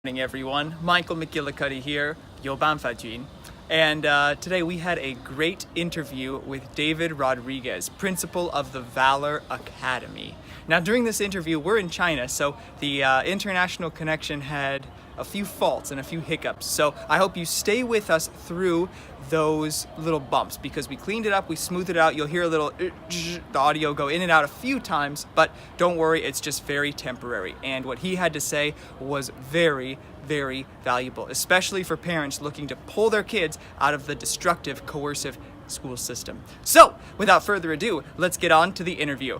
Morning, everyone. Michael McGillicuddy here, Youbanfa Jean. And today we had a great interview with David Rodriguez, principal of the Valor Academy. Now, during this interview, we're in China, so the international connection had a few faults and a few hiccups. So I hope you stay with us through those little bumps because we cleaned it up, we smoothed it out. You'll hear a little the audio go in and out a few times, but don't worry, it's just very temporary. And what he had to say was very, very valuable, especially for parents looking to pull their kids out of the destructive, coercive school system. So, without further ado, let's get on to the interview.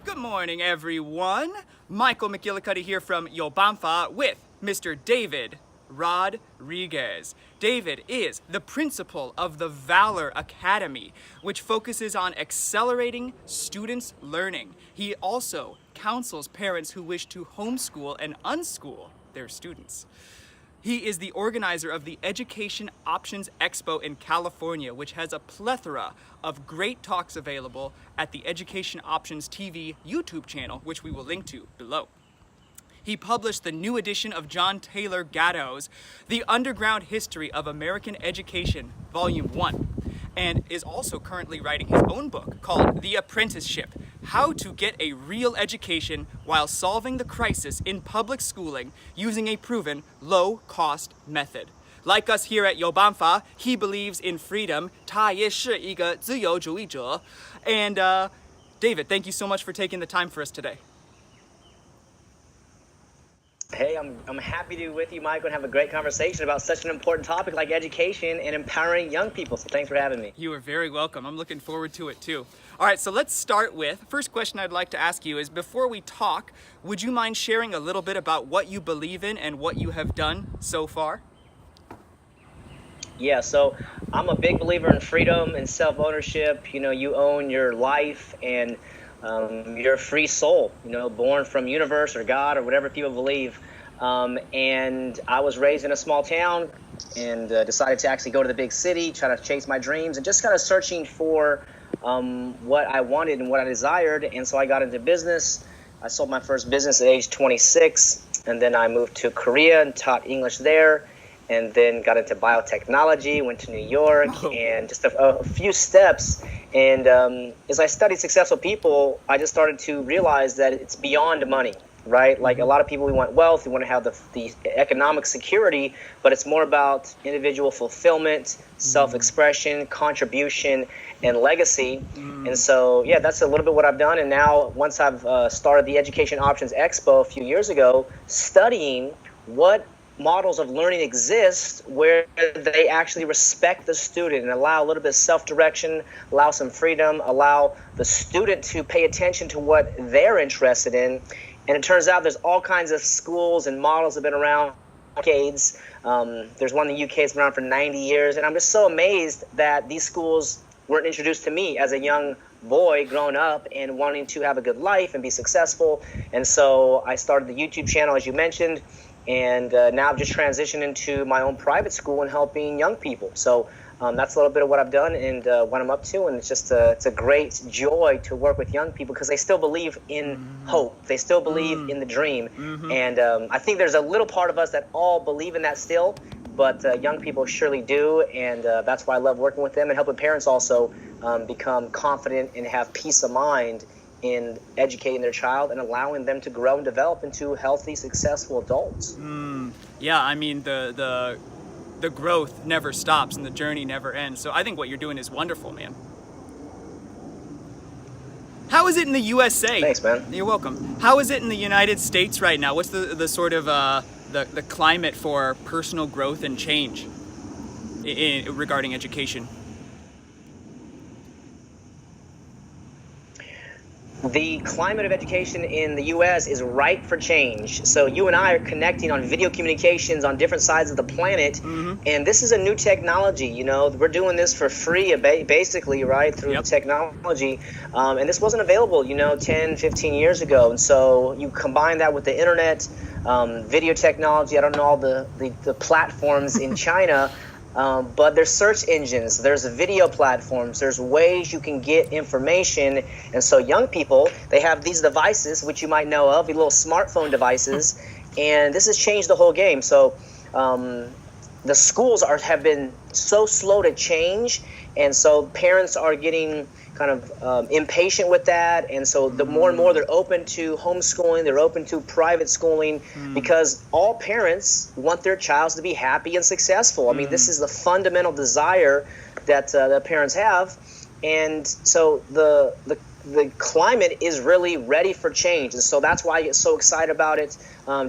Good morning, everyone. Michael McGillicuddy here from Youbanfa with Mr. David Rodriguez. David is the principal of the Valor Academy, which focuses on accelerating students' learning. He also counsels parents who wish to homeschool and unschool their students. He is the organizer of the Education Options Expo in California, which has a plethora of great talks available at the Education Options TV YouTube channel, which we will link to below. He published the new edition of John Taylor Gatto's The Underground History of American Education, Volume 1, and is also currently writing his own book called The Apprenticeship: How to Get a Real Education While Solving the Crisis in Public Schooling Using a Proven Low-Cost Method. Like us here at Youbanfa, he believes in freedom. 他也是一个自由主义者. And David, thank you so much for taking the time for us today. Hey, I'm happy to be with you, Michael, and have a great conversation about such an important topic like education and empowering young people. So thanks for having me. You are very welcome. I'm looking forward to it too. All right, so let's start with, first question I'd like to ask you is, before we talk, would you mind sharing a little bit about what you believe in and what you have done so far? Yeah, so I'm a big believer in freedom and self-ownership. You know, you own your life and you're a free soul, you know, born from universe or God or whatever people believe. And I was raised in a small town and decided to actually go to the big city, try to chase my dreams, and just kind of searching for what I wanted and what I desired. And so I got into business. I sold my first business at age 26, and then I moved to Korea and taught English there, and then got into biotechnology, went to New York, and just a few steps. And as I studied successful people, I just started to realize that it's beyond money, right? Like a lot of people, we want wealth, we want to have the economic security, but it's more about individual fulfillment, self-expression, contribution, and legacy. And so, yeah, that's a little bit what I've done. And now, once I've started the Education Options Expo a few years ago, studying what models of learning exist where they actually respect the student and allow a little bit of self-direction, allow some freedom, allow the student to pay attention to what they're interested in. And it turns out there's all kinds of schools and models that have been around for decades. There's one in the UK that's been around for 90 years. And I'm just so amazed that these schools weren't introduced to me as a young boy growing up and wanting to have a good life and be successful. And so I started the YouTube channel, as you mentioned. And now I've just transitioned into my own private school and helping young people. So that's a little bit of what I've done and what I'm up to. And it's just it's a great joy to work with young people because they still believe in hope. They still believe in the dream. And I think there's a little part of us that all believe in that still, but young people surely do. And that's why I love working with them and helping parents also become confident and have peace of mind in educating their child and allowing them to grow and develop into healthy, successful adults. Yeah, I mean, the growth never stops and the journey never ends. So I think what you're doing is wonderful, man. How is it in the USA? Thanks, man. You're welcome. How is it in the United States right now? What's the sort of the climate for personal growth and change regarding education? The climate of education in the U.S. is ripe for change. So you and I are connecting on video communications on different sides of the planet, and this is a new technology. You know, we're doing this for free, basically, right, through the technology. And this wasn't available, 10, 15 years ago. And so you combine that with the internet, video technology. I don't know all the platforms in China. But there's search engines, there's video platforms, there's ways you can get information. And so young people, they have these devices, which you might know of, these little smartphone devices, and this has changed the whole game. So the schools have been so slow to change, and so parents are getting kind of impatient with that, and so the more and more they're open to homeschooling, they're open to private schooling, because all parents want their child to be happy and successful. I mean, this is the fundamental desire that the parents have, and so the climate is really ready for change, and so that's why I get so excited about it.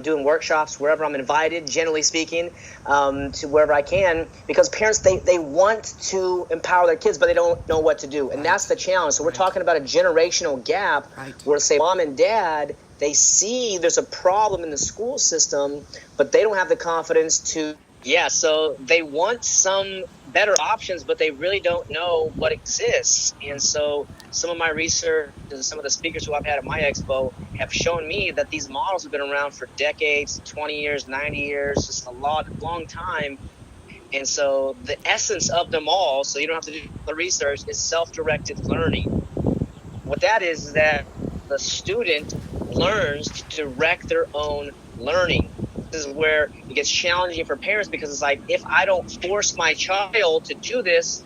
Doing workshops wherever I'm invited, generally speaking, to wherever I can, because parents, they want to empower their kids, but they don't know what to do, and that's the challenge. So we're talking about a generational gap, where, say, mom and dad, they see there's a problem in the school system, but they don't have the confidence to. Yeah, so they want some better options, but they really don't know what exists. And so some of my research and some of the speakers who I've had at my expo have shown me that these models have been around for decades, 20 years, 90 years, just a long time. And so the essence of them all, so you don't have to do the research, is self-directed learning. What that is that the student learns to direct their own learning. This is where it gets challenging for parents, because it's like, if I don't force my child to do this,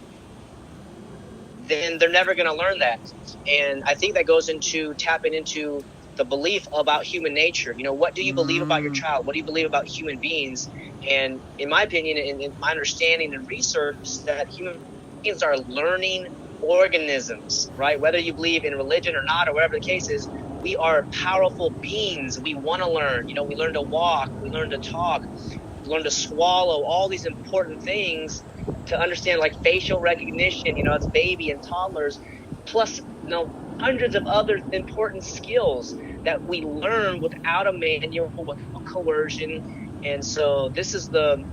then they're never going to learn that. And I think that goes into tapping into the belief about human nature. You know, what do you believe about your child? What do you believe about human beings? And in my opinion, and in my understanding and research, that human beings are learning organisms, right? Whether you believe in religion or not, or whatever the case is, we are powerful beings. We want to learn. You know, we learn to walk, we learn to talk, we learn to swallow, all these important things to understand, like facial recognition, you know, as baby and toddlers, plus, you know, hundreds of other important skills that we learn without a manual, without coercion. And so this is the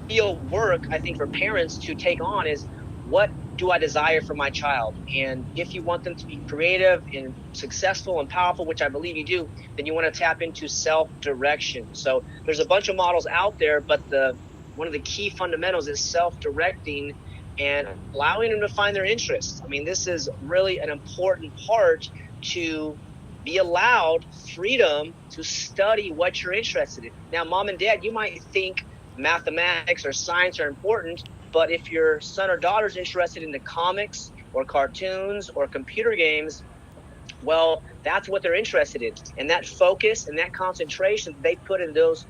real work, I think, for parents to take on, is what do I desire for my child? And if you want them to be creative and successful and powerful, which I believe you do, then you want to tap into self-direction. So there's a bunch of models out there, but one of the key fundamentals is self-directing and allowing them to find their interests. I mean, this is really an important part, to be allowed freedom to study what you're interested in. Now, mom and dad, you might think mathematics or science are important, but if your son or daughter is interested in the comics or cartoons or computer games, well, that's what they're interested in. And that focus and that concentration they put in those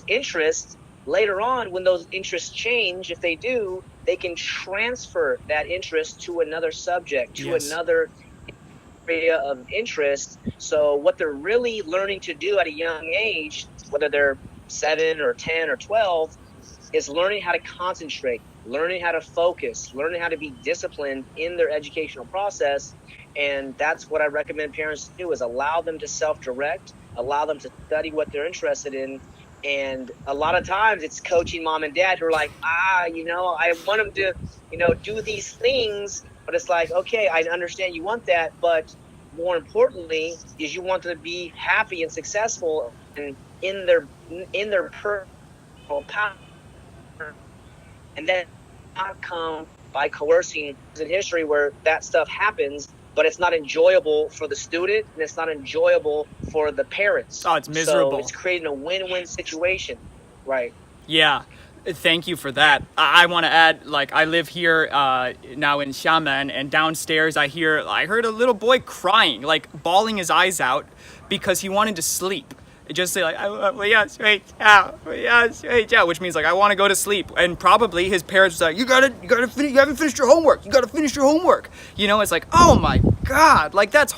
interests, later on, when those interests change, if they do, they can transfer that interest to another subject, to another area of interest. So what they're really learning to do at a young age, whether they're 7 or 10 or 12, is learning how to concentrate, learning how to focus, learning how to be disciplined in their educational process. And that's what I recommend parents do, is allow them to self-direct, allow them to study what they're interested in. And a lot of times it's coaching mom and dad who are like, you know, I want them to, you know, do these things. But it's like, okay, I understand you want that, but more importantly is you want them to be happy and successful and in their personal power. And then not come by coercing in history where that stuff happens, but it's not enjoyable for the student and it's not enjoyable for the parents. Oh, it's miserable. So it's creating a win-win situation, right? Yeah. Thank you for that. I want to add, like, I live here now in Xiamen, and downstairs I heard a little boy crying, like bawling his eyes out because he wanted to sleep. Just say like, which means like, I want to go to sleep. And probably his parents was like, you haven't finished your homework. You got to finish your homework. You know, it's like, oh my God, like that's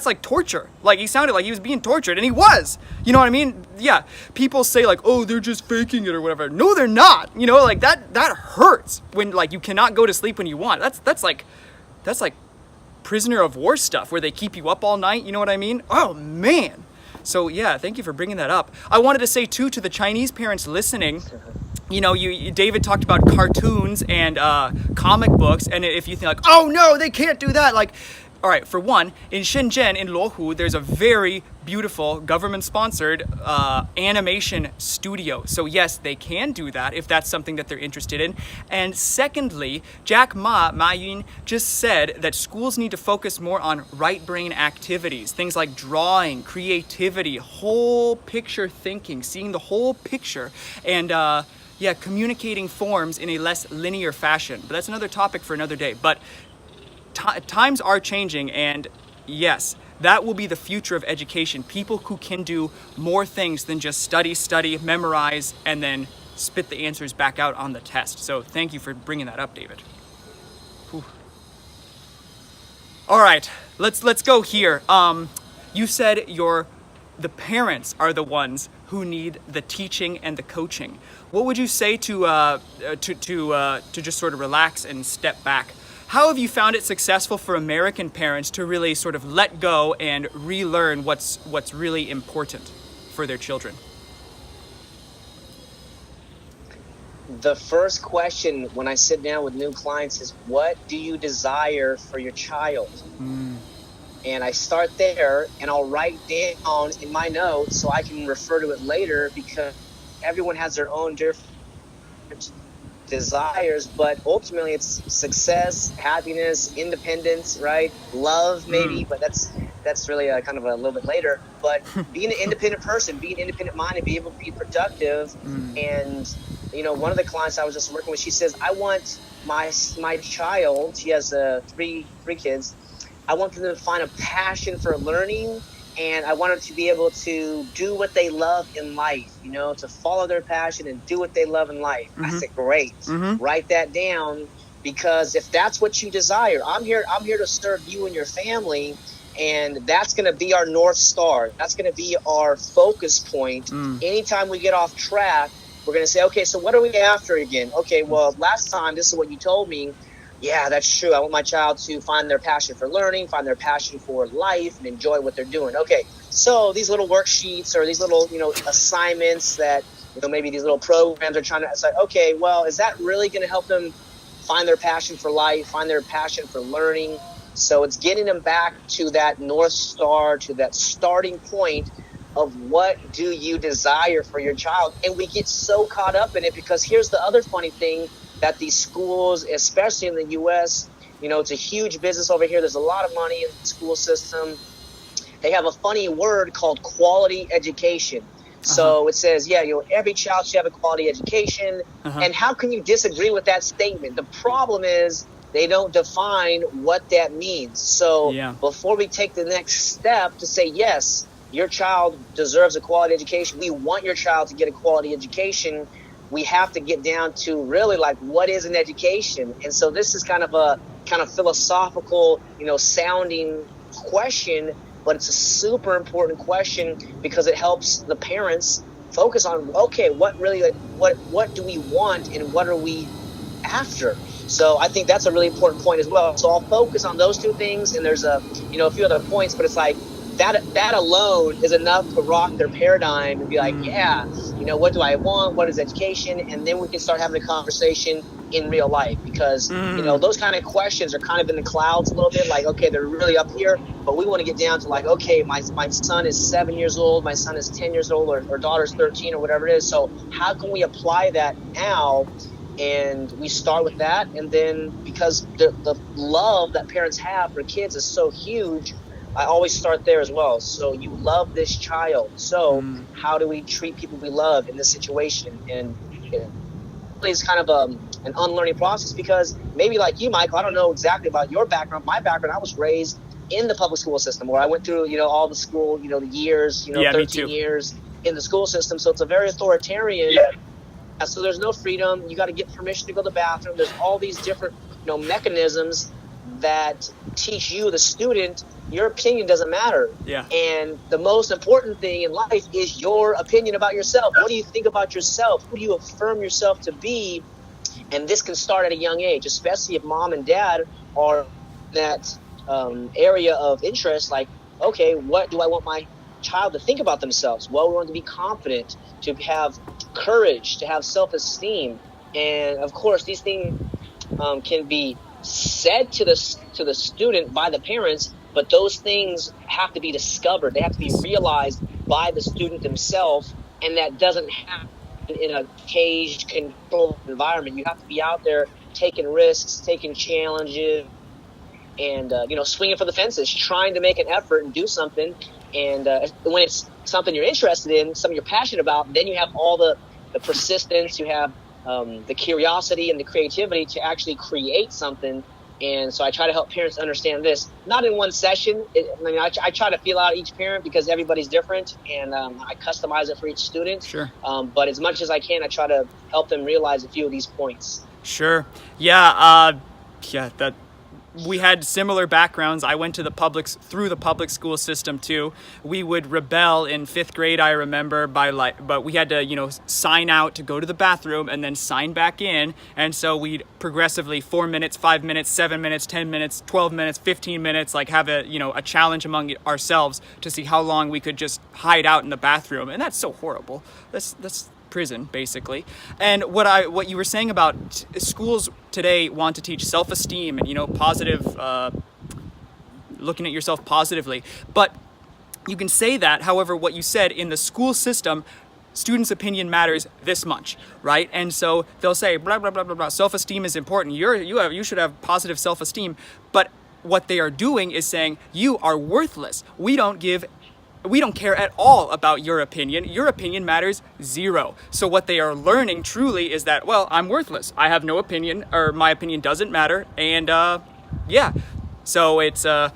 like torture. Like he sounded like he was being tortured, and he was, you know what I mean? Yeah. People say like, oh, they're just faking it or whatever. No, they're not. You know, like that hurts when like you cannot go to sleep when you want. That's like prisoner of war stuff where they keep you up all night. You know what I mean? Oh man. So yeah, thank you for bringing that up. I wanted to say too, to the Chinese parents listening, you know, David talked about cartoons and comic books, and if you think like, oh no, they can't do that, like, All right, for one, in Shenzhen, in Luohu, there's a very beautiful government-sponsored animation studio. So yes, they can do that if that's something that they're interested in. And secondly, Ma Yun, just said that schools need to focus more on right brain activities, things like drawing, creativity, whole picture thinking, seeing the whole picture, and communicating forms in a less linear fashion. But that's another topic for another day. But times are changing, and yes, that will be the future of education. People who can do more things than just study, memorize, and then spit the answers back out on the test. So thank you for bringing that up, David. Whew. All right, let's go here. You said the parents are the ones who need the teaching and the coaching. What would you say to just sort of relax and step back? How have you found it successful for American parents to really sort of let go and relearn what's really important for their children? The first question when I sit down with new clients is, what do you desire for your child? And I start there, and I'll write down in my notes so I can refer to it later, because everyone has their own different desires, but ultimately it's success, happiness, independence, right? Love, maybe, but that's really kind of a little bit later. But being an independent person, being independent minded, be able to be productive. And one of the clients I was just working with, she says, I want my child, she has three kids, I want them to find a passion for learning, and I want them to be able to do what they love in life, to follow their passion and do what they love in life. I said, great. Write that down, because if that's what you desire, I'm here to serve you and your family, and that's going to be our North Star. That's going to be our focus point. Anytime we get off track, we're going to say, okay, so what are we after again? Okay, well, last time, this is what you told me. Yeah, that's true. I want my child to find their passion for learning, find their passion for life, and enjoy what they're doing. Okay, so these little worksheets or these little, assignments that, maybe these little programs are trying to say, okay, well, is that really going to help them find their passion for life, find their passion for learning? So it's getting them back to that North Star, to that starting point of what do you desire for your child. And we get so caught up in it, because here's the other funny thing, that these schools, especially in the U.S., it's a huge business over here. There's a lot of money in the school system. They have a funny word called quality education. So it says, every child should have a quality education. And how can you disagree with that statement? The problem is they don't define what that means. So before we take the next step to say, yes, your child deserves a quality education, we want your child to get a quality education, we have to get down to really what is an education? And so this is kind of a philosophical, sounding question, but it's a super important question, because it helps the parents focus on, okay, what do we want and what are we after? So I think that's a really important point as well. So I'll focus on those two things, and there's a few other points, but it's like that alone is enough to rock their paradigm and be like, what do I want? What is education? And then we can start having a conversation in real life, because those kind of questions are kind of in the clouds a little bit, like, okay, they're really up here, but we want to get down to okay, my son is 7 years old, my son is 10 years old, or daughter's 13, or whatever it is. So how can we apply that now? And we start with that, and then because the love that parents have for kids is so huge, I always start there as well. So you love this child. So how do we treat people we love in this situation? And it's kind of an unlearning process, because maybe like you, Michael, I don't know exactly about your background. My background, I was raised in the public school system, where I went through, all the school, the years, 13 years in the school system. So it's a very authoritarian. So there's no freedom. You got to get permission to go to the bathroom. There's all these different, mechanisms that teach you, the student, your opinion doesn't matter. And the most important thing in life is your opinion about yourself. What do you think about yourself? Who do you affirm yourself to be? And this can start at a young age, especially if mom and dad are in that area of interest. Like, okay, what do I want my child to think about themselves? Well, we want to be confident, to have courage, to have self-esteem. And of course, these things can be said to the student by the parents, but those things have to be discovered. They have to be realized by the student themselves, and that doesn't happen in a caged, controlled environment. You have to be out there taking risks, taking challenges, and swinging for the fences, trying to make an effort and do something. And when it's something you're interested in, something you're passionate about, then you have all the persistence, you have the curiosity and the creativity to actually create something. And so I try to help parents understand this, not in one session. I try to feel out each parent because everybody's different, and I customize it for each student. Sure. But as much as I can, I try to help them realize a few of these points. Sure. Yeah. That we had similar backgrounds. I went to through the public school system too. We would rebel in 5th grade, I remember, but we had to, sign out to go to the bathroom and then sign back in. And so we'd progressively 4 minutes, 5 minutes, 7 minutes, 10 minutes, 12 minutes, 15 minutes, like have a challenge among ourselves to see how long we could just hide out in the bathroom. And that's so horrible. That's prison, basically. And what you were saying about schools today want to teach self-esteem and positive, looking at yourself positively. But you can say that, however, what you said in the school system, students' opinion matters this much, right? And so they'll say blah blah blah blah blah. Self-esteem is important. You should have positive self-esteem. But what they are doing is saying you are worthless. We don't care at all about your opinion. Your opinion matters zero. So what they are learning truly is that, well, I'm worthless. I have no opinion, or my opinion doesn't matter. And so it's really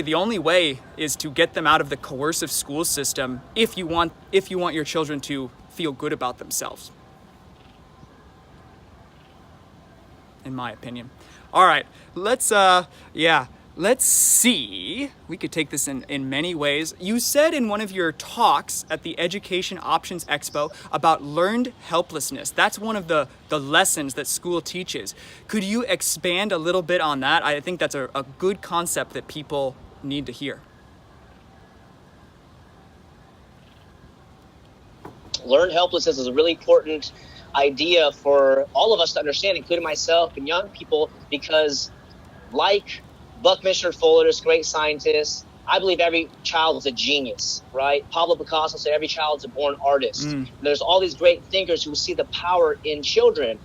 the only way is to get them out of the coercive school system if you want your children to feel good about themselves. In my opinion. All right, let's see. We could take this in many ways. You said in one of your talks at the Education Options Expo about learned helplessness. That's one of the lessons that school teaches. Could you expand a little bit on that? I think that's a good concept that people need to hear. Learned helplessness is a really important idea for all of us to understand, including myself and young people, because like Buckminster Fuller, this great scientist, I believe every child is a genius, right? Pablo Picasso said every child is a born artist. There's all these great thinkers who see the power in children.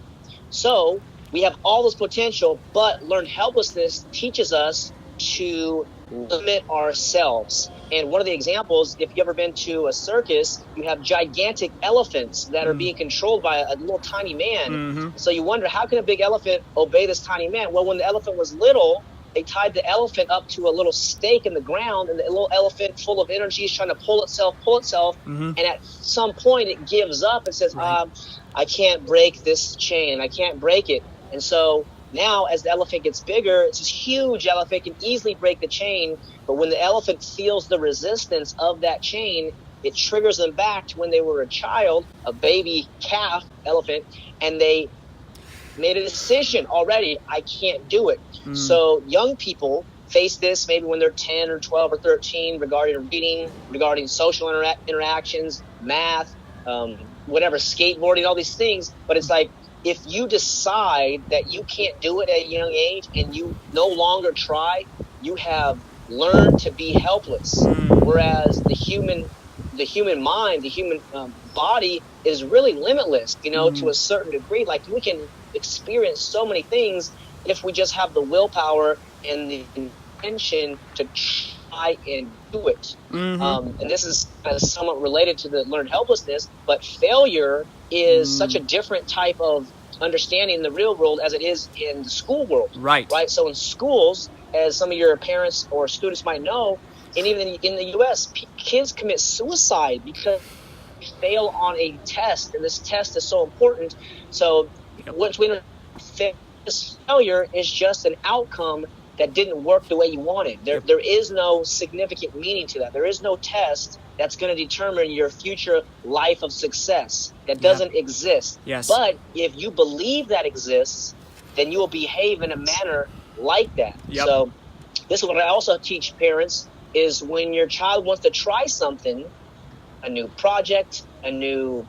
So we have all this potential, but learned helplessness teaches us to limit ourselves. And one of the examples, if you've ever been to a circus, you have gigantic elephants that are being controlled by a little tiny man. Mm-hmm. So you wonder, how can a big elephant obey this tiny man? Well, when the elephant was little, they tied the elephant up to a little stake in the ground, and the little elephant, full of energy, is trying to pull itself. Mm-hmm. And at some point it gives up and says, right. I can't break this chain. I can't break it. And so now as the elephant gets bigger, it's this huge elephant, can easily break the chain. But when the elephant feels the resistance of that chain, it triggers them back to when they were a child, a baby calf elephant, and they made a decision already, I can't do it. So young people face this maybe when they're 10 or 12 or 13 regarding reading, regarding social interactions, math, whatever, skateboarding, all these things. But it's like, if you decide that you can't do it at a young age and you no longer try, you have learned to be helpless. Whereas the human mind, the human body is really limitless, to a certain degree. Like, we can experience so many things if we just have the willpower and the intention to try and do it. And this is somewhat related to the learned helplessness, but failure is such a different type of understanding in the real world as it is in the school world. Right. So in schools, as some of your parents or students might know, and even in the U.S., kids commit suicide because they fail on a test, and this test is so important. So once we understand, failure is just an outcome that didn't work the way you wanted. There is no significant meaning to that. There is no test that's going to determine your future life of success. That doesn't exist. Yes. But if you believe that exists, then you will behave in a manner like that. Yep. So this is what I also teach parents, is when your child wants to try something, a new project, a new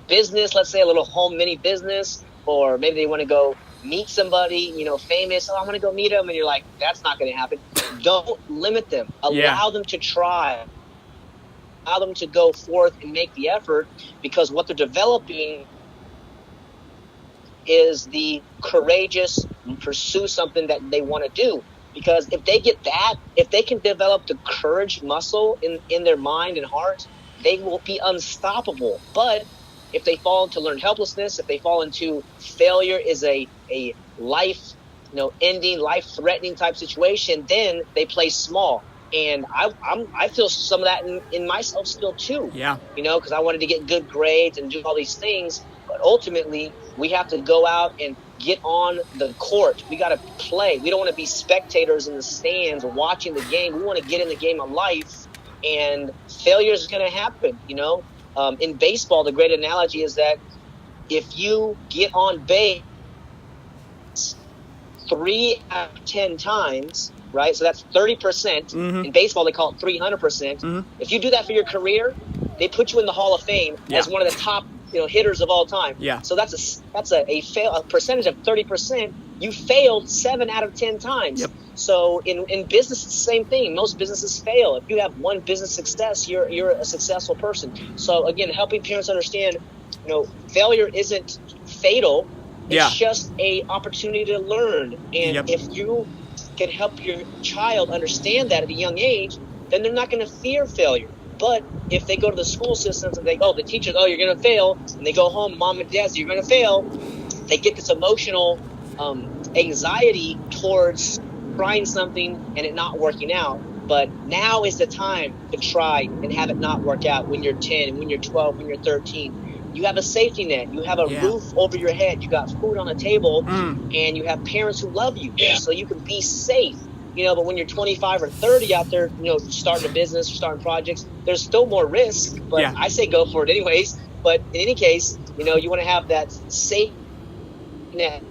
business, let's say a little home mini business, or maybe they want to go meet somebody, famous. Oh, I'm going to go meet them. And you're like, that's not going to happen. Don't limit them. Yeah. Allow them to try. Allow them to go forth and make the effort, because what they're developing is the courageous pursue something that they want to do. Because if they get that, if they can develop the courage muscle in their mind and heart, they will be unstoppable. But if they fall into learned helplessness, if they fall into failure is a life, ending, life threatening type situation, then they play small. And I feel some of that in myself still too. Yeah. Because I wanted to get good grades and do all these things. But ultimately, we have to go out and get on the court. We got to play. We don't want to be spectators in the stands watching the game. We want to get in the game of life, and failure is going to happen. In baseball, the great analogy is that if you get on base 3 out of 10 times, right? So that's 30%. In baseball, they call it 300%. If you do that for your career, they put you in the Hall of Fame as one of the top hitters of all time. Yeah. So that's a percentage of 30%. You failed 7 out of 10 times. Yep. So in business, it's the same thing. Most businesses fail. If you have one business success, you're a successful person. So again, helping parents understand, failure isn't fatal. It's just a opportunity to learn. And if you can help your child understand that at a young age, then they're not going to fear failure. But if they go to the school systems and the teachers, you're going to fail, and they go home, mom and dad, you're going to fail, they get this emotional anxiety towards trying something and it not working out. But now is the time to try and have it not work out when you're 10, when you're 12, when you're 13. You have a safety net. You have a roof over your head. You got food on the table, and you have parents who love you, so you can be safe. But when you're 25 or 30 out there, starting a business or starting projects, there's still more risk. But I say go for it anyways. But in any case, you want to have that safety net.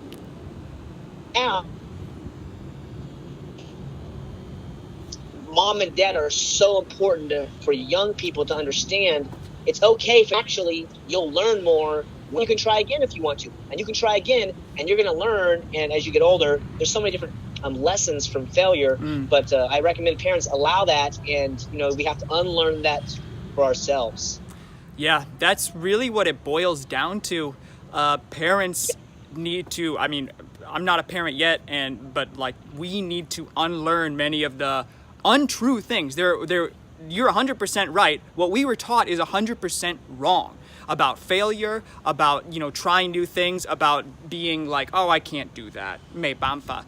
Now, mom and dad are so important for young people to understand. It's okay if actually you'll learn more when you can try again if you want to. And you can try again, and you're going to learn. And as you get older, there's so many different lessons from failure. But I recommend parents allow that, and we have to unlearn that for ourselves. Yeah, that's really what it boils down to. Parents need to, I'm not a parent yet, but we need to unlearn many of the untrue things. You're 100% right. What we were taught is 100% wrong about failure, about, trying new things, about being like, oh, I can't do that. Youbanfa.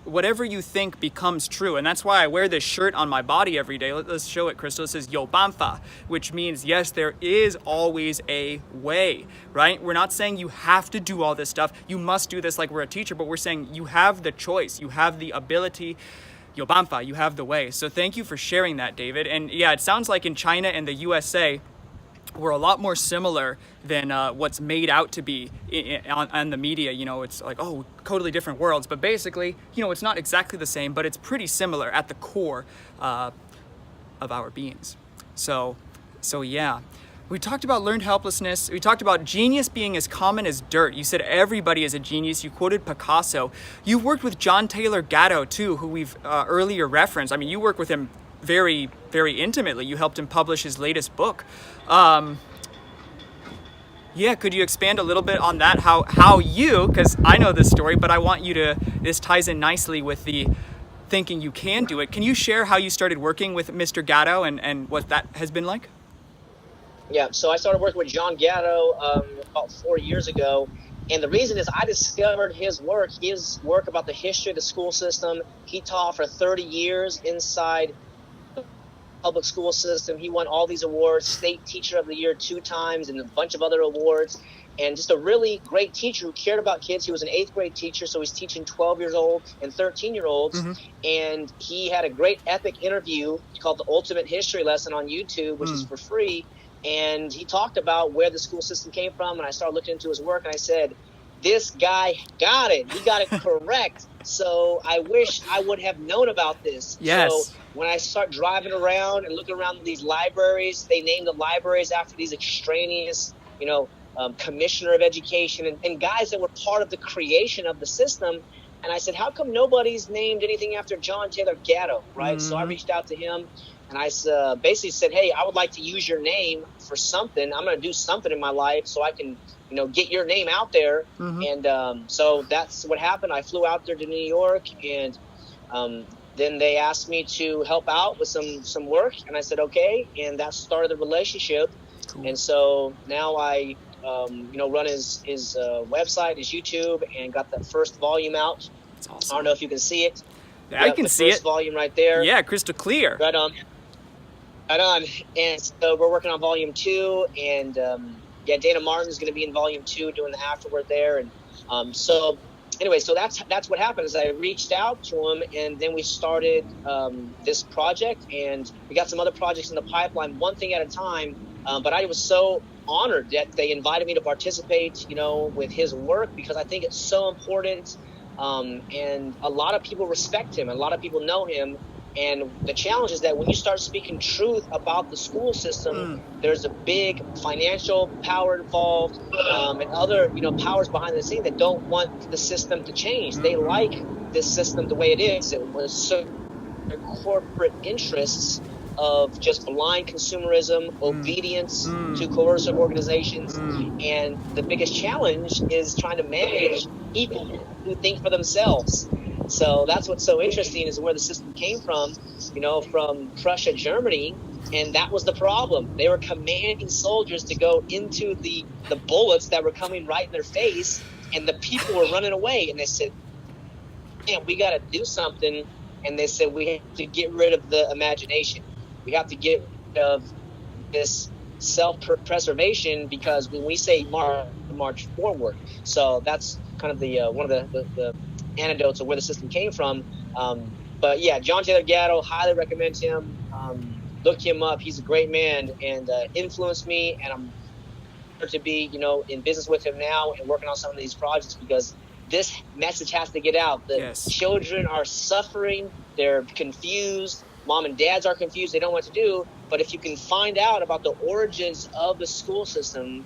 Whatever you think becomes true. And that's why I wear this shirt on my body every day. Let's show it, Crystal. It says Youbanfa, which means, yes, there is always a way, right? We're not saying you have to do all this stuff. You must do this like we're a teacher, but we're saying you have the choice. You have the ability. Youbanfa, you have the way. So thank you for sharing that, David. And yeah, it sounds like in China and the USA, we're a lot more similar than what's made out to be on the media. It's like, oh, totally different worlds. But basically, it's not exactly the same, but it's pretty similar at the core of our beings. So yeah. We talked about learned helplessness. We talked about genius being as common as dirt. You said everybody is a genius. You quoted Picasso. You've worked with John Taylor Gatto, too, who we've earlier referenced. You work with him very, very intimately. You helped him publish his latest book. Could you expand a little bit on that? How you, because I know this story, but I want you to, this ties in nicely with the thinking you can do it. Can you share how you started working with Mr. Gatto and what that has been like? Yeah, so I started working with John Gatto about 4 years ago. And the reason is I discovered his work about the history of the school system. He taught for 30 years inside the public school system. He won all these awards, State Teacher of the Year 2 times, and a bunch of other awards. And just a really great teacher who cared about kids. He was an 8th grade teacher, so he's teaching 12-year-olds and 13-year-olds. And he had a great epic interview called The Ultimate History Lesson on YouTube, which is for free. And he talked about where the school system came from, and I started looking into his work, and I said, this guy got it. He got it correct. So I wish I would have known about this. Yes. So when I start driving around and looking around these libraries, they name the libraries after these extraneous, commissioner of education, and guys that were part of the creation of the system. And I said, how come nobody's named anything after John Taylor Gatto, right? So I reached out to him, and I basically said, hey, I would like to use your name for something. I'm going to do something in my life so I can, get your name out there. And so that's what happened. I flew out there to New York, and then they asked me to help out with some work, and I said, okay. And that started the relationship. Cool. And so now I run his website, his YouTube, and got that first volume out. That's awesome. I don't know if you can see it. Yeah, I can see it. First volume right there. Yeah, crystal clear. Right on. And so we're working on volume 2, and Dana Martin's going to be in volume 2 doing the afterword there. And so that's what happened is I reached out to him, and then we started this project, and we got some other projects in the pipeline, one thing at a time. But I was so honored that they invited me to participate, with his work, because I think it's so important. And a lot of people respect him, and a lot of people know him. And the challenge is that when you start speaking truth about the school system, there's a big financial power involved, and other, powers behind the scene that don't want the system to change. They like this system the way it is. It was so corporate interests of just blind consumerism, obedience to coercive organizations. And the biggest challenge is trying to manage people who think for themselves. So that's what's so interesting is where the system came from, from Prussia, Germany. And that was the problem. They were commanding soldiers to go into the bullets that were coming right in their face, and the people were running away. And they said, man, we got to do something. And they said, we have to get rid of the imagination. We have to get rid of this self-preservation, because when we say march forward. So that's kind of the one of the anecdotes of where the system came from. But yeah, John Taylor Gatto, highly recommend him. Look him up. He's a great man, and influenced me, and I'm honored to be, in business with him now and working on some of these projects, because this message has to get out. The children are suffering. They're confused. Mom and dads are confused. They don't know what to do. But if you can find out about the origins of the school system,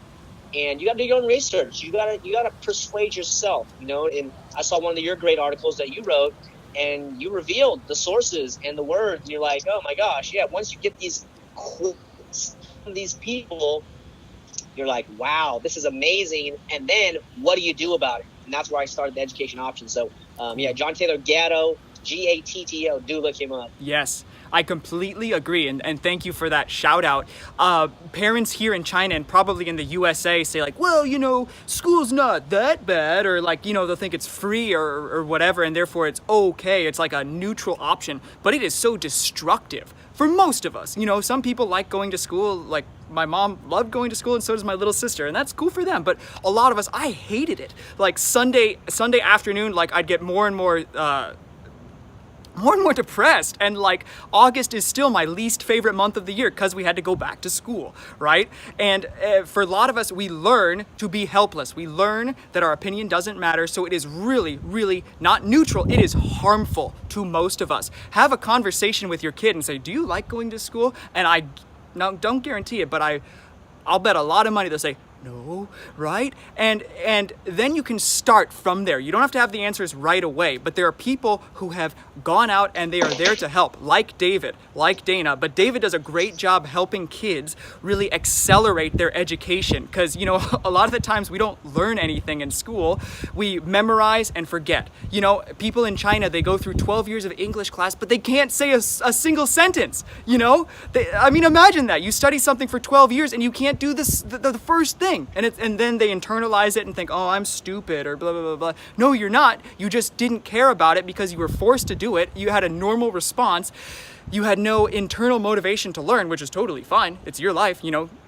and you got to do your own research, you got to persuade yourself, And I saw one of your great articles that you wrote, and you revealed the sources and the words. And you're like, oh my gosh, yeah. Once you get these quotes from these people, you're like, wow, this is amazing. And then what do you do about it? And that's where I started the Education Options. So, John Taylor Gatto, Gatto, do look him up. Yes, I completely agree. And thank you for that shout out. Parents here in China and probably in the USA say like, well, school's not that bad, or like, they'll think it's free or whatever, and therefore it's okay. It's like a neutral option, but it is so destructive for most of us. Some people like going to school, like my mom loved going to school, and so does my little sister, and that's cool for them. But a lot of us, I hated it. Like Sunday afternoon, like I'd get more and more depressed, and like August is still my least favorite month of the year because we had to go back to school, right? And for a lot of us, we learn to be helpless. We learn that our opinion doesn't matter, so it is really, really not neutral. It is harmful to most of us. Have a conversation with your kid and say, do you like going to school? And don't guarantee it, but I'll bet a lot of money they'll say, no, right? And then you can start from there. You don't have to have the answers right away, but there are people who have gone out and they are there to help, like David, like Dana. But David does a great job helping kids really accelerate their education, because, a lot of the times we don't learn anything in school. We memorize and forget. People in China, they go through 12 years of English class, but they can't say a single sentence, imagine that. You study something for 12 years and you can't do the first thing. And then they internalize it and think, oh, I'm stupid, or blah, blah, blah, blah. No, you're not. You just didn't care about it because you were forced to do it. You had a normal response. You had no internal motivation to learn, which is totally fine. It's your life.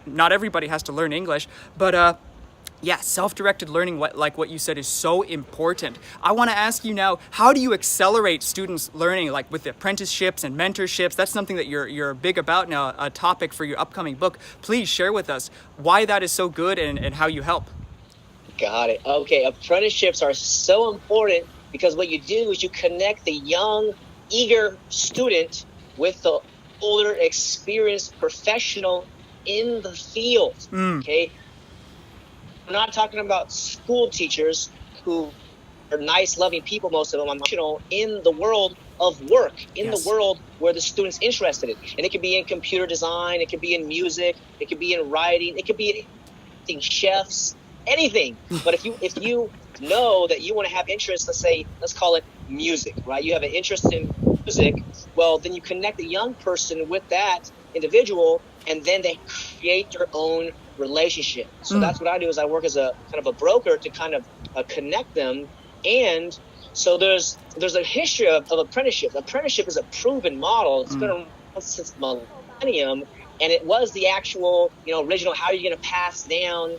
Not everybody has to learn English. But self-directed learning, like what you said, is so important. I want to ask you now, how do you accelerate students' learning, like with apprenticeships and mentorships? That's something that you're big about now, a topic for your upcoming book. Please share with us why that is so good and how you help. Got it. Okay, apprenticeships are so important because what you do is you connect the young, eager student with the older, experienced professional in the field. Okay. I'm not talking about school teachers who are nice, loving people, most of them. I'm in the world of work, in the world where the student's interested in. And it could be in computer design, it could be in music, it could be in writing, it could be in chefs, anything. But if you know that you want to have interest, let's call it music, right? You have an interest in music, well, then you connect the young person with that individual, and then they create their own relationship. So that's what I do, is I work as a kind of a broker to kind of connect them. And so there's a history of apprenticeship. Apprenticeship is a proven model. It's been around since millennium, and it was the actual, original, how are you going to pass down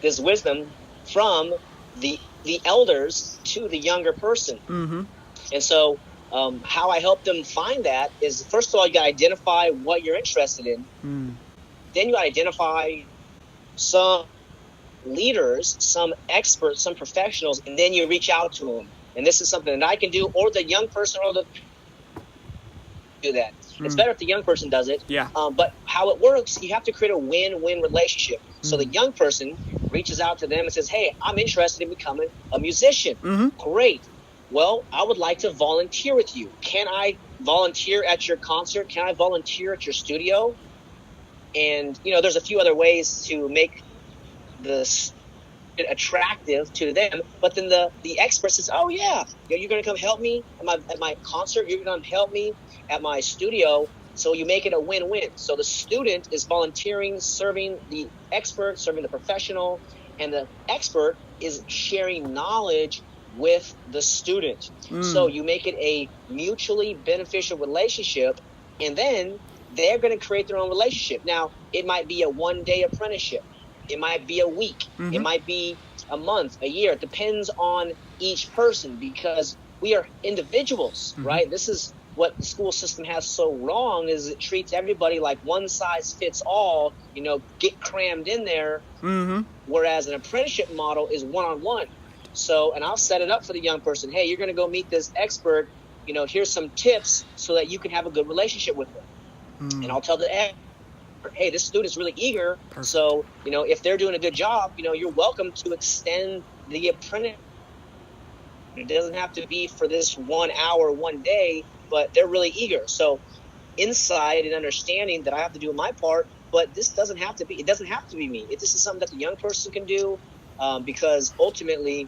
this wisdom from the elders to the younger person. And so how I help them find that is, first of all, you got to identify what you're interested in. Then you got to identify some leaders, some experts, some professionals, and then you reach out to them. And this is something that I can do, or the young person, or the do that. It's better if the young person does it. But how it works, you have to create a win-win relationship. So the young person reaches out to them and says, hey, I'm interested in becoming a musician. Great. Well, I would like to volunteer with you. Can I volunteer at your concert? Can I volunteer at your studio? And, there's a few other ways to make this attractive to them. But then the expert says, oh, yeah, you're going to come help me at my concert. You're going to help me at my studio. So you make it a win-win. So the student is volunteering, serving the expert, serving the professional, and the expert is sharing knowledge with the student. So you make it a mutually beneficial relationship, and then they're going to create their own relationship. Now, it might be a one-day apprenticeship. It might be a week. It might be a month, a year. It depends on each person, because we are individuals, right? This is what the school system has so wrong, is it treats everybody like one size fits all, get crammed in there. Whereas an apprenticeship model is one-on-one. So, and I'll set it up for the young person. Hey, you're going to go meet this expert. Here's some tips so that you can have a good relationship with them. And I'll tell the expert, hey, this student's really eager. So, if they're doing a good job, you're welcome to extend the apprenticeship. It doesn't have to be for this 1 hour, one day, but they're really eager. So insight and understanding that I have to do my part, but it doesn't have to be me. This is something that the young person can do, because ultimately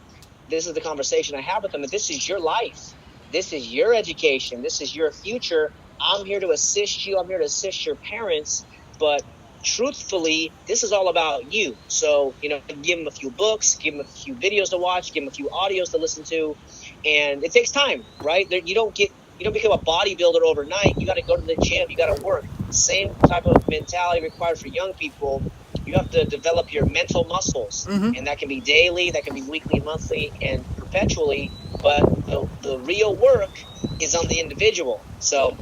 this is the conversation I have with them. That this is your life. This is your education. This is your future. I'm here to assist you. I'm here to assist your parents. But truthfully, this is all about you. So, give them a few books, give them a few videos to watch, give them a few audios to listen to. And it takes time, right? You don't become a bodybuilder overnight. You got to go to the gym. You got to work. Same type of mentality required for young people. You have to develop your mental muscles. And that can be daily, that can be weekly, monthly, and perpetually. But the real work is on the individual. So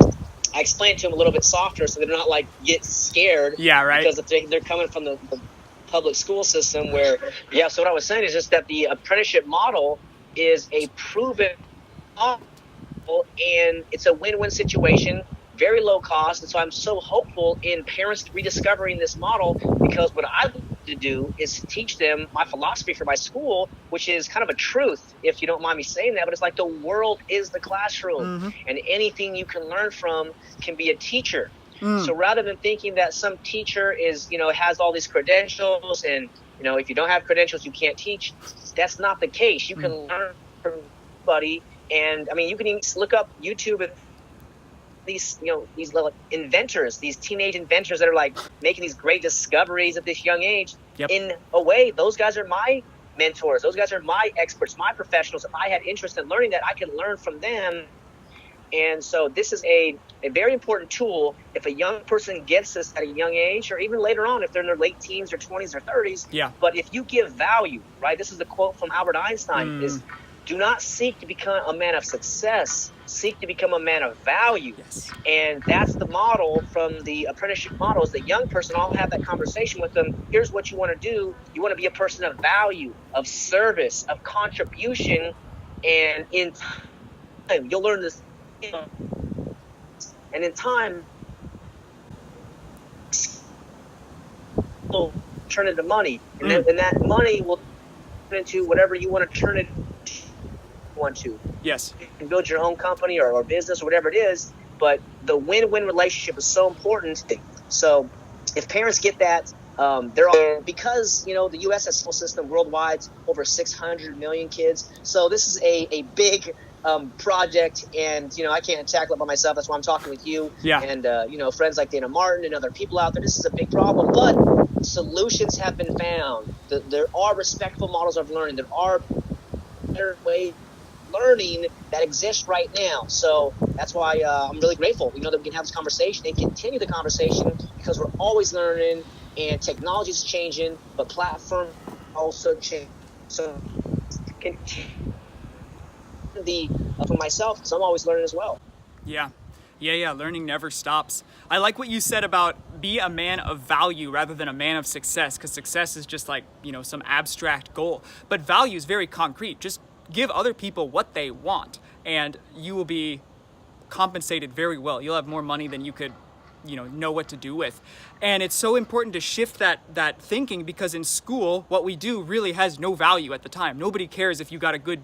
I explained to them a little bit softer, so they're not get scared. Yeah, right. Because if they're coming from the public school system where, so what I was saying is just that the apprenticeship model is a proven model, and it's a win-win situation, very low cost. And so I'm so hopeful in parents rediscovering this model, because what I want to do is teach them my philosophy for my school, which is kind of a truth, if you don't mind me saying that, but it's like the world is the classroom, and anything you can learn from can be a teacher. So rather than thinking that some teacher is, has all these credentials, and, if you don't have credentials, you can't teach, that's not the case. You can learn from anybody. And I mean, you can even look up YouTube and these little inventors, these teenage inventors that are making these great discoveries at this young age. In a way, those guys are my mentors. Those guys are my experts, my professionals. If I had interest in learning that, I can learn from them. And so this is a very important tool. If a young person gets this at a young age, or even later on, if they're in their late teens or 20s or 30s. But if you give value, right? This is the quote from Albert Einstein, is do not seek to become a man of success, seek to become a man of value. And that's the model from the apprenticeship model, is the young person. I'll have that conversation with them. Here's what you want to do. You want to be a person of value, of service, of contribution. And in time, you'll learn this. And in time, turn it into money, and that money will turn into whatever you want to turn it want to. Yes. You can build your own company or business or whatever it is, but the win-win relationship is so important. So if parents get that, because the U.S. has a school system worldwide, over 600 million kids. So this is a big project, and I can't tackle it by myself. That's why I'm talking with you and friends like Dana Martin and other people out there. This is a big problem, but solutions have been found. There are respectful models of learning. There are better ways learning that exists right now. So that's why I'm really grateful, that we can have this conversation and continue the conversation, because we're always learning and technology is changing, but platform also change. So for myself, because I'm always learning as well. Yeah. Learning never stops. I like what you said about be a man of value rather than a man of success, because success is just like, some abstract goal. But value is very concrete. Just give other people what they want, and you will be compensated very well. You'll have more money than you could know what to do with. And it's so important to shift that thinking, because in school, what we do really has no value at the time. Nobody cares if you got a good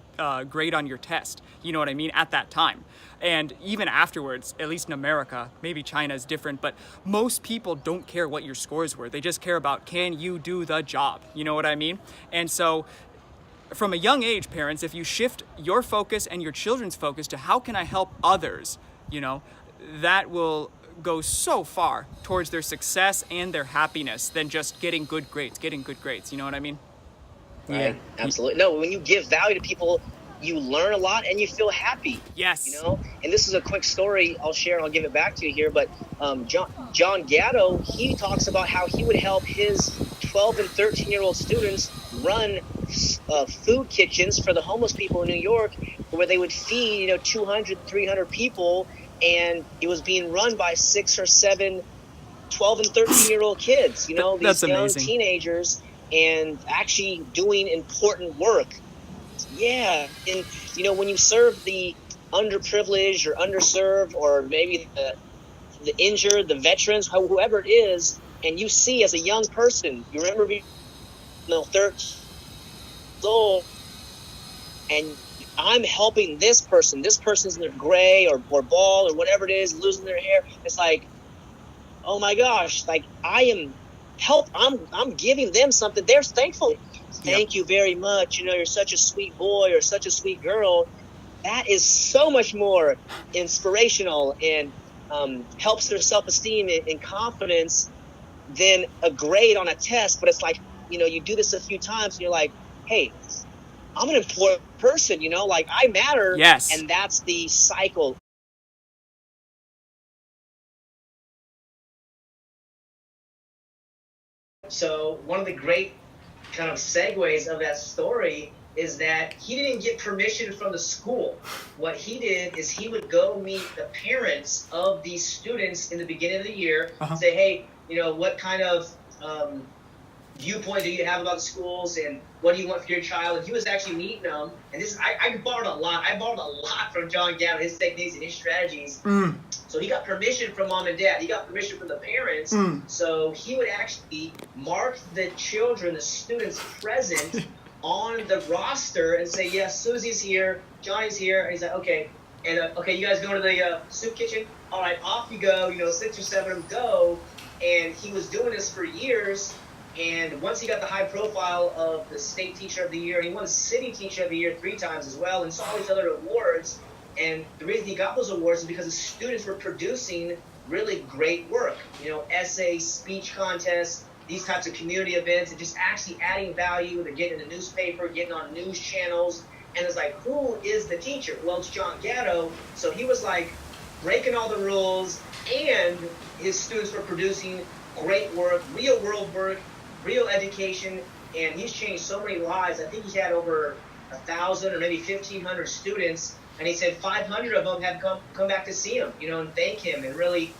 grade on your test, you know what I mean, at that time. And even afterwards, at least in America, maybe China is different, but most people don't care what your scores were. They just care about, can you do the job? You know what I mean? And so from a young age, parents, if you shift your focus and your children's focus to how can I help others, that will go so far towards their success and their happiness than just getting good grades. You know what I mean? Right. Yeah. Absolutely. No, when you give value to people, you learn a lot and you feel happy. Yes. And this is a quick story I'll share and I'll give it back to you here. But John Gatto, he talks about how he would help his 12 and 13-year-old students run food kitchens for the homeless people in New York, where they would feed 200, 300 people, and it was being run by 6 or 7 12 and 13-year-old kids, these That's young amazing. Teenagers, and actually doing important work. Yeah. And when you serve the underprivileged or underserved, or maybe the injured, the veterans, whoever it is, and you see as a young person, you remember being 13 years old, and I'm helping this person's in their gray or bald or whatever it is, losing their hair. It's like, oh my gosh, like I'm giving them something. They're thankful. Thank you very much. You're such a sweet boy or such a sweet girl. That is so much more inspirational and helps their self-esteem and confidence than a grade on a test. But it's like, you do this a few times and you're like, hey, I'm an important person, like I matter. Yes. And that's the cycle. So one of the great kind of segues of that story is that he didn't get permission from the school. What he did is he would go meet the parents of these students in the beginning of the year, say, hey, what kind of viewpoint do you have about the schools, and what do you want for your child? And he was actually meeting them. And this, I borrowed a lot. I borrowed a lot from John Gatto, his techniques and his strategies. So he got permission from mom and dad. He got permission from the parents. So he would actually mark the children, the students present on the roster and say, yes, Susie's here, Johnny's here. And he's like, okay. And okay, you guys going to the soup kitchen? All right, off you go. 6 or 7 of them go. And he was doing this for years. And once he got the high profile of the state teacher of the year, he won city teacher of the year 3 times as well, and saw all these other awards. And the reason he got those awards is because the students were producing really great work. Essays, speech contests, these types of community events, and just actually adding value. They're getting in the newspaper, getting on news channels. And it's like, who is the teacher? Well, it's John Gatto. So he was like breaking all the rules, and his students were producing great work, real world work, real education, and he's changed so many lives. I think he's had over 1,000 or maybe 1,500 students, and he said 500 of them have come back to see him, and thank him and really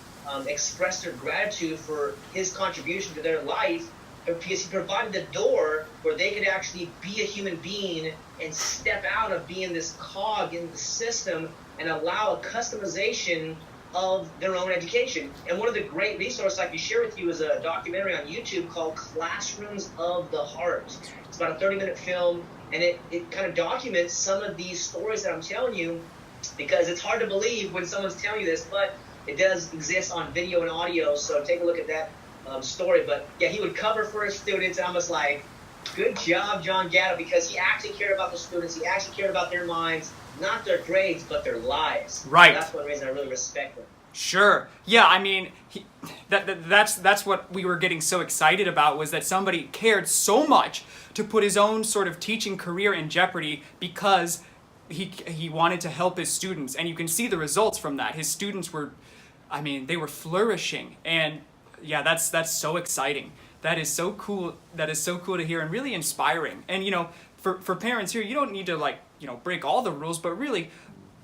express their gratitude for his contribution to their life, because he provided the door where they could actually be a human being and step out of being this cog in the system and allow a customization of their own education. And one of the great resources I can share with you is a documentary on YouTube called Classrooms of the Heart. It's about a 30-minute film, and it kind of documents some of these stories that I'm telling you, because it's hard to believe when someone's telling you this, but it does exist on video and audio, so take a look at that story. But yeah, he would cover for his students, and I was like, good job, John Gatto, because he actually cared about the students. He actually cared about their minds, not their grades, but their lives. Right. That's one reason I really respect him. Sure. Yeah, I mean, that's what we were getting so excited about, was that somebody cared so much to put his own sort of teaching career in jeopardy because he wanted to help his students. And you can see the results from that. His students were, I mean, they were flourishing. And yeah, that's so exciting. That is so cool. That is so cool to hear and really inspiring. And, you know, for parents here, you don't need to, like, you know, break all the rules, but really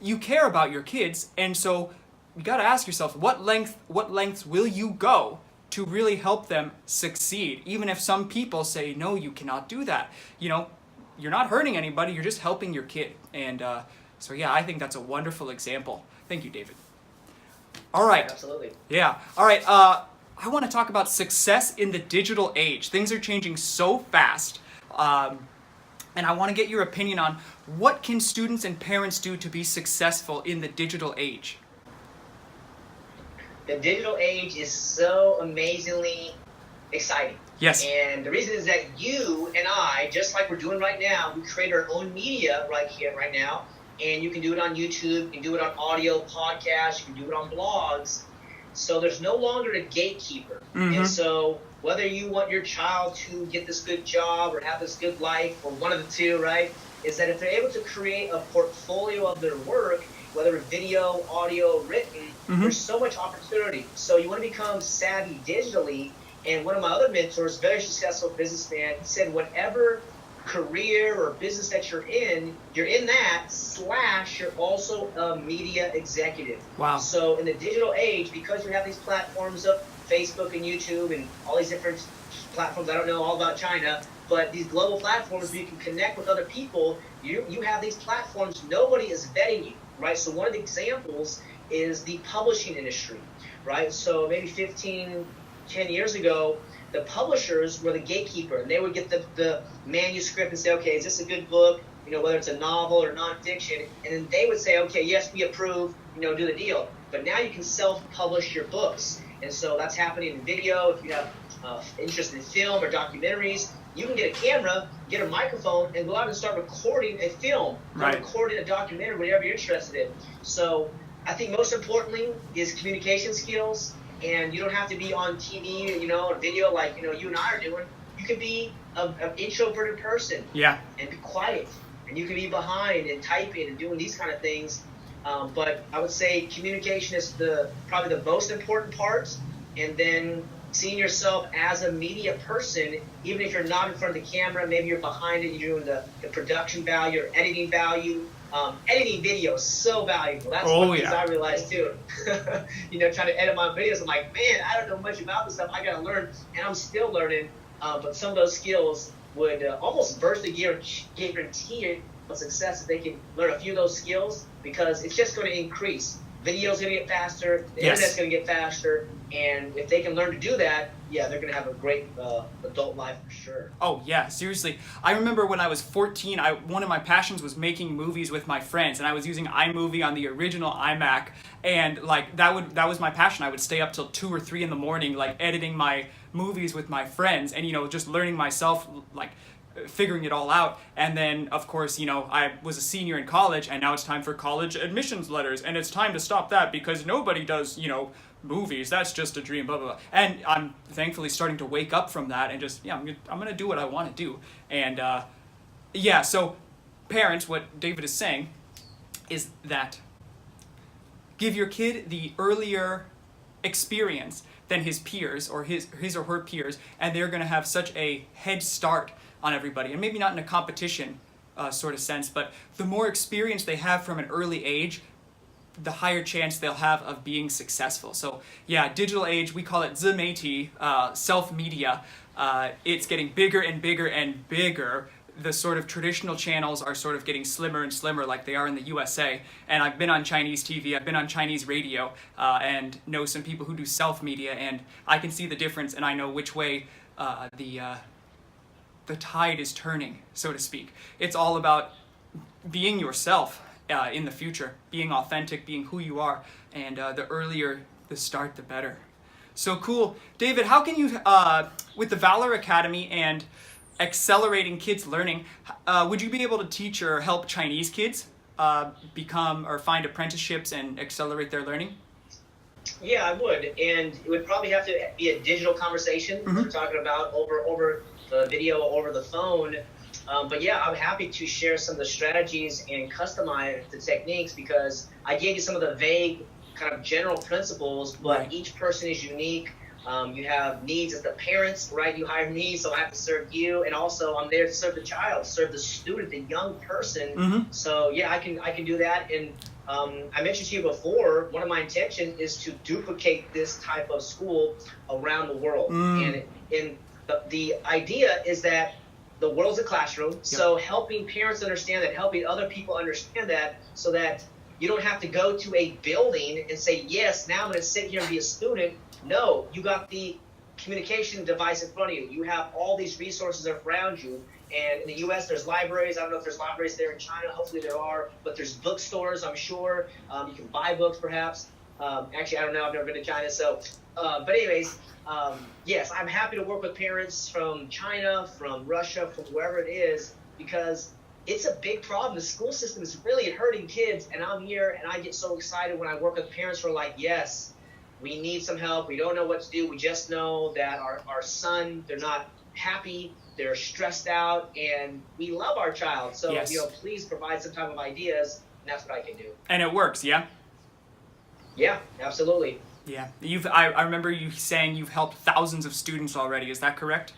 you care about your kids. And so you got to ask yourself, what lengths will you go to really help them succeed? Even if some people say, no, you cannot do that. You know, you're not hurting anybody, you're just helping your kid. And so yeah, I think that's a wonderful example. Thank you, David. All right. Absolutely. Yeah. All right. I want to talk about success in the digital age. Things are changing so fast. And I want to get your opinion on what can students and parents do to be successful in the digital age? The digital age is so amazingly exciting. Yes. And the reason is that you and I, just like we're doing right now, we create our own media right here, right now. And you can do it on YouTube, you can do it on audio podcasts, you can do it on blogs. So there's no longer a gatekeeper. Mm-hmm. And so whether you want your child to get this good job or have this good life, or one of the two, right, is that if they're able to create a portfolio of their work, whether video, audio, written, Mm-hmm. there's so much opportunity. So you want to become savvy digitally. And one of my other mentors, very successful businessman, said whatever career or business that you're in that / you're also a media executive. Wow. So in the digital age, because you have these platforms of Facebook and YouTube and all these different platforms, I don't know all about China, but these global platforms where you can connect with other people, you have these platforms, nobody is vetting you, right? So one of the examples is the publishing industry, right? So maybe 10 years ago, the publishers were the gatekeeper, and they would get the manuscript and say, okay, is this a good book? You know, whether it's a novel or nonfiction, and then they would say, okay, yes, we approve, you know, do the deal. But now you can self-publish your books, and so that's happening in video. If you have interest in film or documentaries, you can get a camera, get a microphone, and go out and start recording a film, right, recording a documentary, whatever you're interested in. So I think most importantly is communication skills. And you don't have to be on TV, you know, or video like, you know, you and I are doing. You can be an introverted person, yeah, and be quiet. And you can be behind and typing and doing these kind of things. But I would say communication is probably the most important part. And then seeing yourself as a media person, even if you're not in front of the camera, maybe you're behind it, you're doing the production value or editing value. Editing video is so valuable. That's one thing I realized too. You know, trying to edit my videos, I'm like, man, I don't know much about this stuff. I got to learn, and I'm still learning. But some of those skills would almost virtually guarantee success if they can learn a few of those skills, because it's just going to increase. Video's going to get faster, the internet's going to get faster, and if they can learn to do that, yeah, they're going to have a great adult life for sure. Oh yeah, seriously. I remember when I was 14, one of my passions was making movies with my friends, and I was using iMovie on the original iMac, and like that was my passion. I would stay up till 2 or 3 in the morning, like editing my movies with my friends, and you know, just learning myself, like figuring it all out. And then of course, you know, I was a senior in college, and now it's time for college admissions letters, and it's time to stop that because nobody does, you know, movies, that's just a dream, blah blah blah. And I'm thankfully starting to wake up from that and just, yeah, I'm gonna do what I want to do. And yeah, so parents, what David is saying is that give your kid the earlier experience than his peers or his or her peers, and they're gonna have such a head start on everybody. And maybe not in a competition sort of sense, but the more experience they have from an early age, the higher chance they'll have of being successful. So yeah, digital age, we call it 自媒体, self-media. It's getting bigger and bigger and bigger. the sort of traditional channels are sort of getting slimmer and slimmer like they are in the USA. And I've been on Chinese TV, I've been on Chinese radio, and know some people who do self-media, and I can see the difference, and I know which way the tide is turning, so to speak. It's all about being yourself in the future, being authentic, being who you are, and the earlier the start, the better. So cool. David, how can you, with the Valor Academy and accelerating kids' learning, would you be able to teach or help Chinese kids become or find apprenticeships and accelerate their learning? Yeah, I would, and it would probably have to be a digital conversation. Mm-hmm. We're talking about over the video, over the phone. But yeah, I'm happy to share some of the strategies and customize the techniques, because I gave you some of the vague kind of general principles, but right. Each person is unique. You have needs as the parents, right? You hire me, so I have to serve you, and also I'm there to serve the child, serve the student, the young person. Mm-hmm. So yeah, I can do that. And I mentioned to you before, one of my intentions is to duplicate this type of school around the world. And the idea is that the world's a classroom, yep. So helping parents understand that, helping other people understand that, so that you don't have to go to a building and say, yes, now I'm going to sit here and be a student. No, you got the communication device in front of you. You have all these resources around you. And in the U.S., there's libraries. I don't know if there's libraries there in China. Hopefully there are. But there's bookstores, I'm sure. You can buy books, perhaps. Actually, I don't know. I've never been to China. So, but anyways, yes, I'm happy to work with parents from China, from Russia, from wherever it is, because it's a big problem. The school system is really hurting kids, and I'm here, and I get so excited when I work with parents who are like, yes, we need some help. We don't know what to do. We just know that our son, they're not happy, they're stressed out, and we love our child. So, yes. Please provide some type of ideas, and that's what I can do. And it works, yeah? Yeah, absolutely. Yeah. I remember you saying you've helped thousands of students already. Is that correct?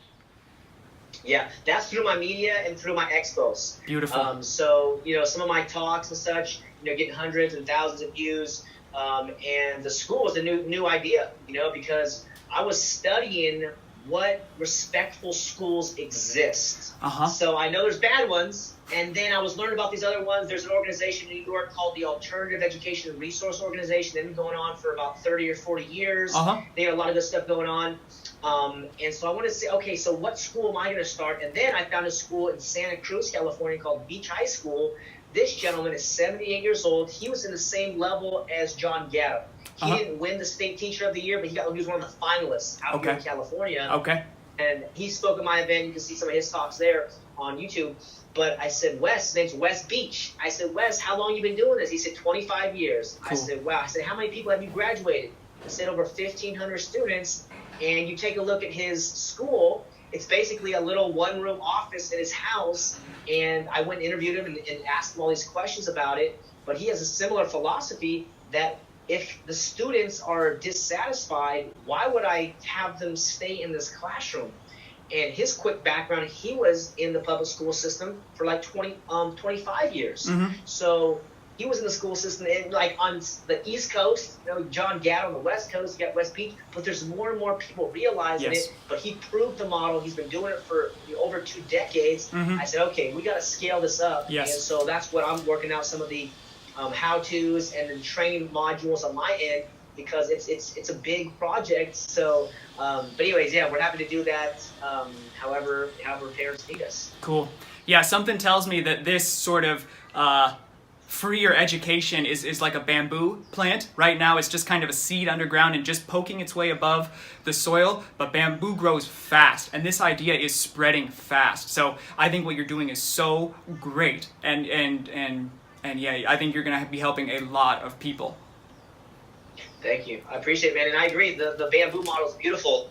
Yeah, that's through my media and through my expos. Beautiful. So, some of my talks and such, getting hundreds and thousands of views. And the school was a new idea, because I was studying what respectful schools exist. Uh-huh. So I know there's bad ones, and then I was learning about these other ones. There's an organization in New York called the Alternative Education and Resource Organization. They've been going on for about 30 or 40 years. Uh-huh. They have a lot of good stuff going on. And so I wanted to say, okay, so what school am I going to start? And then I found a school in Santa Cruz, California called Beach High School. This gentleman is 78 years old. He was in the same level as John Gatto. He didn't win the state teacher of the year, but he was one of the finalists out here in California. Okay. And he spoke at my event. You can see some of his talks there on YouTube. But I said, Wes, his name's Wes Beach. I said, Wes, how long you been doing this? He said, 25 years. Cool. I said, wow. I said, how many people have you graduated? I said, over 1,500 students. And you take a look at his school, it's basically a little one-room office in his house. And I went and interviewed him and asked him all these questions about it. But he has a similar philosophy that if the students are dissatisfied, why would I have them stay in this classroom? And his quick background, he was in the public school system for like 25 years. Mm-hmm. So he was in the school system, and like on the East Coast, John Gatto on the West Coast, you got West Beach, but there's more and more people realizing it. But he proved the model. He's been doing it for over 2 decades. Mm-hmm. I said, okay, we got to scale this up. Yes. And so that's what I'm working out, some of the how-tos and the training modules on my end, because it's a big project. So, but anyways, yeah, we're happy to do that. However parents need us. Cool. Yeah, something tells me that this sort of freer education is like a bamboo plant. Right now it's just kind of a seed underground and just poking its way above the soil, but bamboo grows fast, and this idea is spreading fast. So I think what you're doing is so great, and yeah, I think you're going to be helping a lot of people. Thank you. I appreciate it, man. And I agree. The bamboo model is beautiful.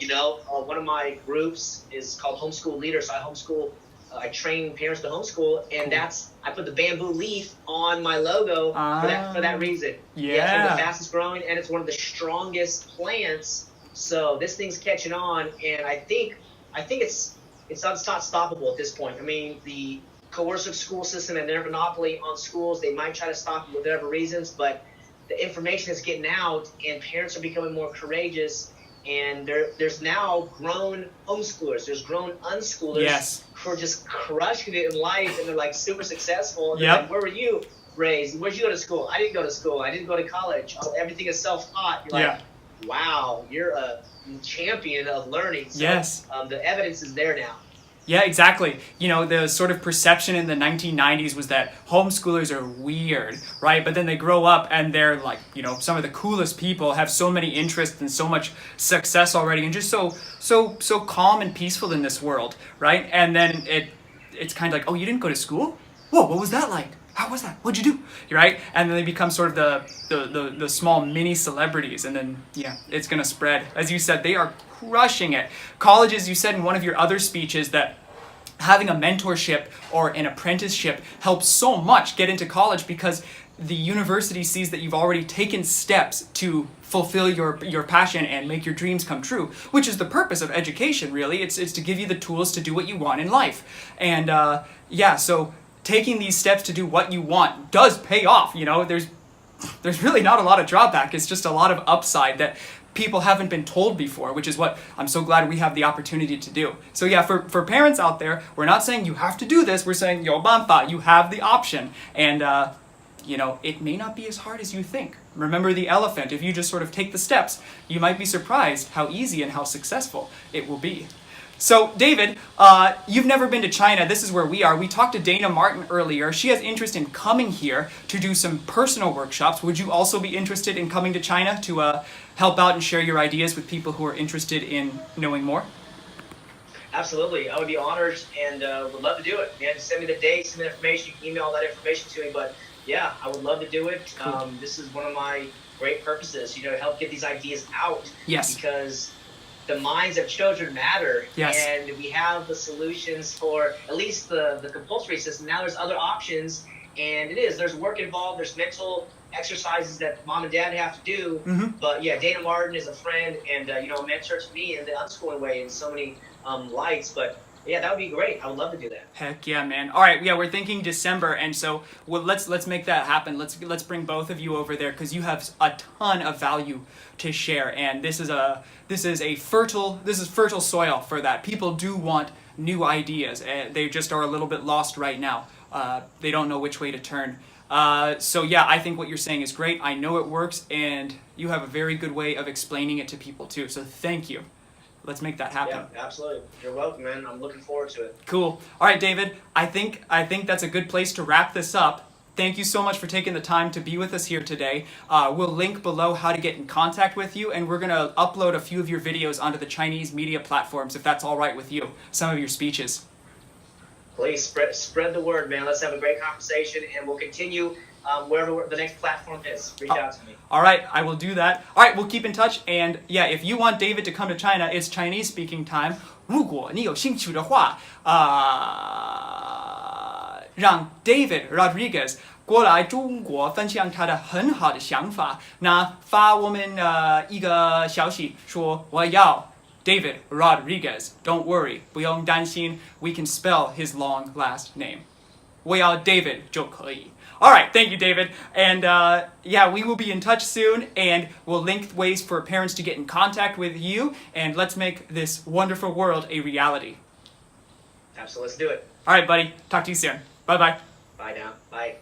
One of my groups is called Homeschool Leaders. So I homeschool. I train parents to homeschool, and I put the bamboo leaf on my logo for that reason. Yeah. It's one of the fastest growing, and it's one of the strongest plants. So this thing's catching on, and I think it's not stoppable at this point. I mean, the coercive school system and their monopoly on schools, they might try to stop it for whatever reasons, but the information is getting out, and parents are becoming more courageous, and there's now grown homeschoolers, there's grown unschoolers Yes. who are just crushing it in life, and they're like super successful. And they're Yep. like, where were you raised? Where'd you go to school? I didn't go to school. I didn't go to college. Everything is self-taught. You're like, wow, you're a champion of learning. So, Yes. The evidence is there now. Yeah, exactly. You know, the sort of perception in the 1990s was that homeschoolers are weird, right? But then they grow up and they're like, you know, some of the coolest people, have so many interests and so much success already, and just so calm and peaceful in this world, right? And then it's kind of like, oh, you didn't go to school? Whoa, what was that like? How was that? What'd you do? Right? And then they become sort of the small mini celebrities, and then it's gonna spread. As you said, they are crushing it. Colleges, you said in one of your other speeches that having a mentorship or an apprenticeship helps so much get into college, because the university sees that you've already taken steps to fulfill your passion and make your dreams come true, which is the purpose of education, really. It's to give you the tools to do what you want in life. And so taking these steps to do what you want does pay off. You know, there's really not a lot of drawback. It's just a lot of upside that people haven't been told before, which is what I'm so glad we have the opportunity to do. So yeah, for parents out there, we're not saying you have to do this. We're saying, Youbanfa, you have the option. And, it may not be as hard as you think. Remember the elephant. If you just sort of take the steps, you might be surprised how easy and how successful it will be. So, David, you've never been to China. This is where we are. We talked to Dana Martin earlier. She has interest in coming here to do some personal workshops. Would you also be interested in coming to China to help out and share your ideas with people who are interested in knowing more? Absolutely. I would be honored and would love to do it. Man, send me the dates, send me the information. You can email all that information to me. But yeah, I would love to do it. Cool. This is one of my great purposes, to help get these ideas out. Yes. Because the minds of children matter. Yes. And we have the solutions for at least the compulsory system. Now there's other options, and there's work involved, there's mental exercises that mom and dad have to do. Mm-hmm. But yeah, Dana Martin is a friend and a mentor to me in the unschooling way in so many lights. But yeah, that would be great. I would love to do that. Heck yeah, man. All right, yeah, we're thinking December, and so let's make that happen. Let's bring both of you over there, because you have a ton of value to share, and this is fertile soil for that. People do want new ideas. They just are a little bit lost right now. They don't know which way to turn. So yeah, I think what you're saying is great. I know it works, and you have a very good way of explaining it to people too. So thank you. Let's make that happen. Yeah, absolutely. You're welcome, man. I'm looking forward to it. Cool. All right, David. I think that's a good place to wrap this up. Thank you so much for taking the time to be with us here today. We'll link below how to get in contact with you, and we're going to upload a few of your videos onto the Chinese media platforms, if that's all right with you, some of your speeches. Please spread the word, man. Let's have a great conversation, and we'll continue wherever the next platform is. Reach out to me. All right, I will do that. All right, we'll keep in touch. And yeah, if you want David to come to China, it's Chinese speaking time. 如果你有兴趣的话，让 David Rodriguez 过来中国分享他的很好的想法。那发我们一个消息说我要 David Rodriguez. Don't worry, 不用担心 we can spell his long last name. 我要 David 就可以。All right, thank you, David. And we will be in touch soon, and we'll link ways for parents to get in contact with you, and let's make this wonderful world a reality. Absolutely, let's do it. All right, buddy. Talk to you soon. Bye-bye. Bye now. Bye.